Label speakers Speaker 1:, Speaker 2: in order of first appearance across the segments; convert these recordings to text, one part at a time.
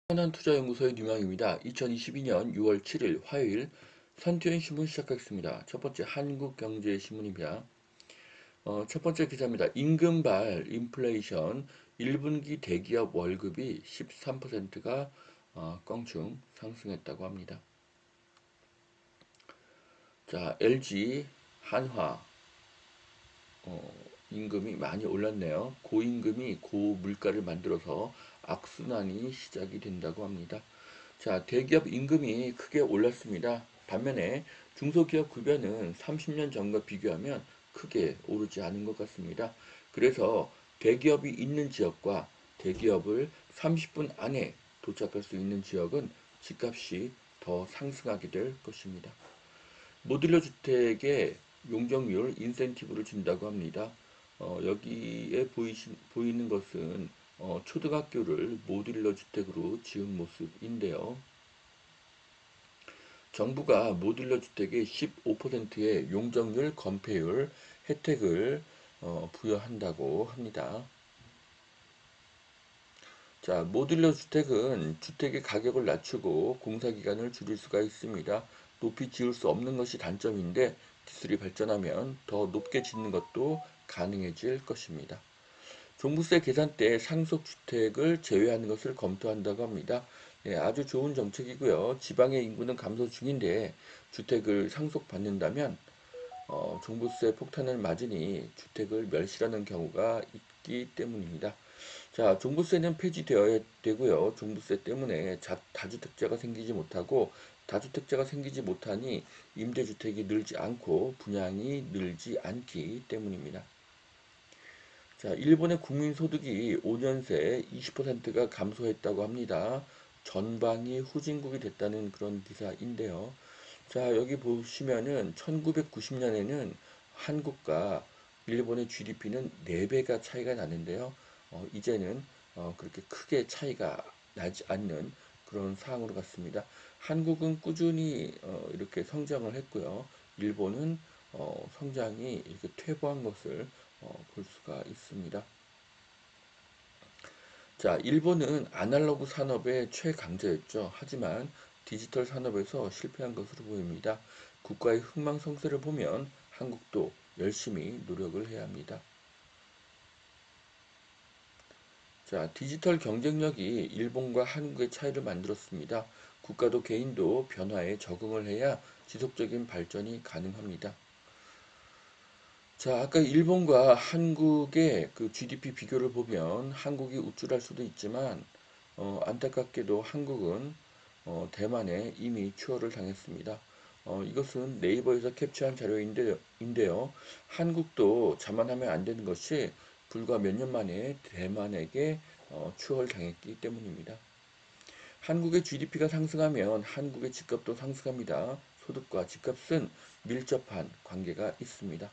Speaker 1: 투자연구소의 유명입니다. 2022년 6월 7일 화요일 선투엔 신문 시작하겠습니다. 첫 번째 한국경제신문입니다. 첫 번째 기사입니다. 임금발 인플레이션 1분기 대기업 월급이 13%가 껑충 상승했다고 합니다. 자, LG, 한화 임금이 많이 올랐네요. 고임금이 고물가를 만들어서 악순환이 시작이 된다고 합니다. 자, 대기업 임금이 크게 올랐습니다. 반면에 중소기업 급여는 30년 전과 비교하면 크게 오르지 않은 것 같습니다. 그래서 대기업이 있는 지역과 대기업을 30분 안에 도착할 수 있는 지역은 집값이 더 상승하게 될 것입니다. 모듈러 주택에 용적률 인센티브를 준다고 합니다. 여기에 보이는 것은 초등학교를 모듈러 주택으로 지은 모습인데요. 정부가 모듈러 주택의 15%의 용적률 건폐율 혜택을 부여한다고 합니다. 자, 모듈러 주택은 주택의 가격을 낮추고 공사기간을 줄일 수가 있습니다. 높이 지을 수 없는 것이 단점인데 기술이 발전하면 더 높게 짓는 것도 가능해질 것입니다. 종부세 계산 때 상속주택을 제외하는 것을 검토한다고 합니다. 네, 아주 좋은 정책이고요. 지방의 인구는 감소 중인데 주택을 상속받는다면 종부세 폭탄을 맞으니 주택을 멸실하는 경우가 있기 때문입니다. 자, 종부세는 폐지되어야 되고요. 종부세 때문에 다주택자가 생기지 못하고 다주택자가 생기지 못하니 임대주택이 늘지 않고 분양이 늘지 않기 때문입니다. 자, 일본의 국민소득이 5년 새 20%가 감소했다고 합니다. 전방이 후진국이 됐다는 그런 기사인데요. 자, 여기 보시면은 1990년에는 한국과 일본의 GDP는 4배가 차이가 나는데요. 이제는 그렇게 크게 차이가 나지 않는 그런 상황으로 갔습니다. 한국은 꾸준히 이렇게 성장을 했고요. 일본은 성장이 이렇게 퇴보한 것을 볼 수가 있습니다. 자, 일본은 아날로그 산업의 최강자였죠. 하지만 디지털 산업에서 실패한 것으로 보입니다. 국가의 흥망성쇠를 보면 한국도 열심히 노력을 해야 합니다. 자, 디지털 경쟁력이 일본과 한국의 차이를 만들었습니다. 국가도 개인도 변화에 적응을 해야 지속적인 발전이 가능합니다. 자, 아까 일본과 한국의 그 GDP 비교를 보면 한국이 우쭐할 수도 있지만 안타깝게도 한국은 대만에 이미 추월을 당했습니다. 이것은 네이버에서 캡처한 자료인데요. 한국도 자만하면 안 되는 것이 불과 몇 년 만에 대만에게 추월당했기 때문입니다. 한국의 GDP가 상승하면 한국의 집값도 상승합니다. 소득과 집값은 밀접한 관계가 있습니다.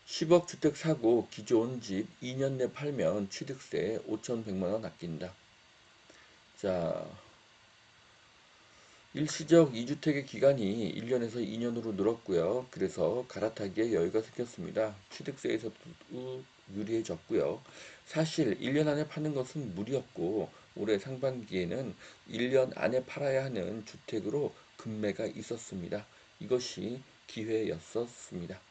Speaker 1: 10억 주택 사고 기존 집 2년 내 팔면 취득세 5,100만 원 아낀다. 자, 일시적 2주택의 기간이 1년에서 2년으로 늘었고요. 그래서 갈아타기에 여유가 생겼습니다. 취득세에서도 유리해졌고요. 사실 1년 안에 파는 것은 무리였고 올해 상반기에는 1년 안에 팔아야 하는 주택으로 급매가 있었습니다. 이것이 기회였었습니다.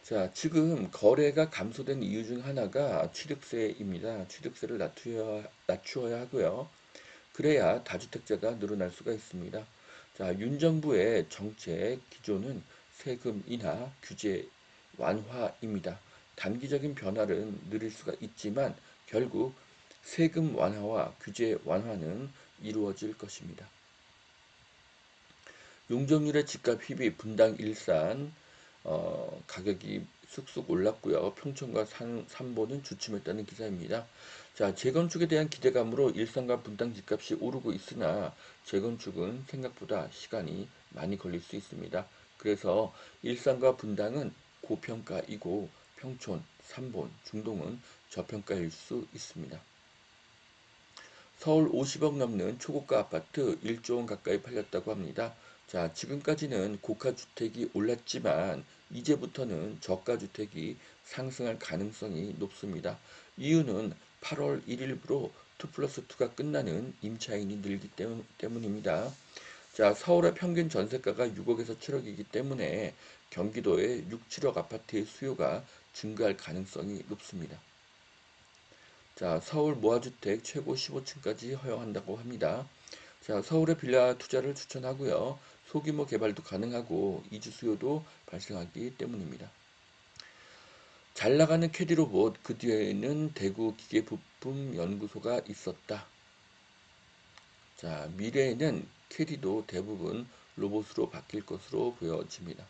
Speaker 1: 자, 지금 거래가 감소된 이유 중 하나가 취득세입니다. 취득세를 낮추어야 하고요. 그래야 다주택자가 늘어날 수가 있습니다. 자, 윤 정부의 정책 기조는 세금 인하, 규제 완화입니다. 단기적인 변화는 느릴 수가 있지만 결국 세금 완화와 규제 완화는 이루어질 것입니다. 용적률의 집값 힙이 분당 일산 가격이 쑥쑥 올랐고요. 평촌과 삼보는 주춤했다는 기사입니다. 자, 재건축에 대한 기대감으로 일산과 분당 집값이 오르고 있으나 재건축은 생각보다 시간이 많이 걸릴 수 있습니다. 그래서 일산과 분당은 고평가이고 평촌, 삼본, 중동은 저평가일 수 있습니다. 서울 50억 넘는 초고가 아파트 1조 원 가까이 팔렸다고 합니다. 자, 지금까지는 고가 주택이 올랐지만 이제부터는 저가주택이 상승할 가능성이 높습니다. 이유는 8월 1일부로 2+2가 끝나는 임차인이 늘기 때문입니다. 자, 서울의 평균 전세가가 6억에서 7억이기 때문에 경기도의 6, 7억 아파트의 수요가 증가할 가능성이 높습니다. 자, 서울 모아주택 최고 15층까지 허용한다고 합니다. 자, 서울의 빌라 투자를 추천하고요. 소규모 개발도 가능하고 이주 수요도 발생하기 때문입니다. 잘 나가는 캐디 로봇, 그 뒤에는 대구 기계부품 연구소가 있었다. 자, 미래에는 캐디도 대부분 로봇으로 바뀔 것으로 보여집니다.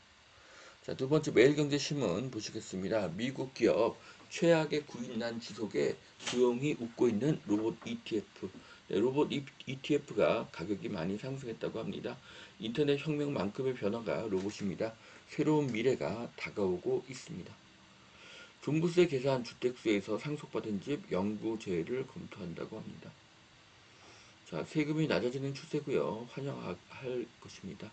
Speaker 1: 자, 두 번째 매일경제신문 보시겠습니다. 미국 기업 최악의 구인난 지속에 조용히 웃고 있는 로봇 ETF. 네, 로봇 ETF가 가격이 많이 상승했다고 합니다. 인터넷 혁명만큼의 변화가 로봇입니다. 새로운 미래가 다가오고 있습니다. 종부세 계산 주택수에서 상속받은 집 영구 제외를 검토한다고 합니다. 자, 세금이 낮아지는 추세고요. 환영할 것입니다.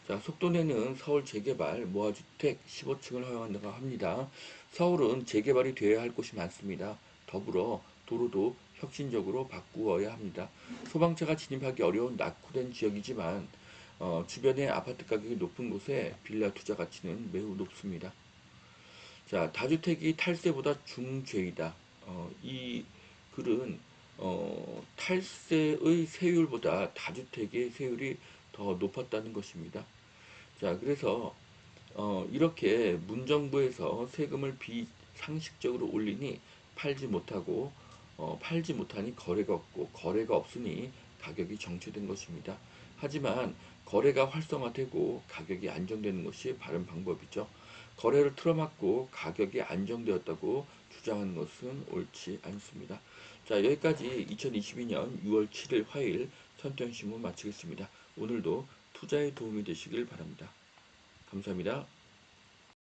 Speaker 1: 자, 속도내는 서울 재개발 모아주택 15층을 허용한다고 합니다. 서울은 재개발이 되어야 할 곳이 많습니다. 더불어 도로도 혁신적으로 바꾸어야 합니다. 소방차가 진입하기 어려운 낙후된 지역이지만 주변의 아파트 가격이 높은 곳에 빌라 투자 가치는 매우 높습니다. 자, 다주택이 탈세보다 중죄이다. 이 글은 탈세의 세율보다 다주택의 세율이 더 높았다는 것입니다. 자, 그래서 이렇게 문정부에서 세금을 비상식적으로 올리니 팔지 못하고 팔지 못하니 거래가 없고 거래가 없으니 가격이 정체된 것입니다. 하지만 거래가 활성화되고 가격이 안정되는 것이 바른 방법이죠. 거래를 틀어막고 가격이 안정되었다고 주장하는 것은 옳지 않습니다. 자, 여기까지 2022년 6월 7일 화요일 선택신문 마치겠습니다. 오늘도 투자에 도움이 되시길 바랍니다. 감사합니다.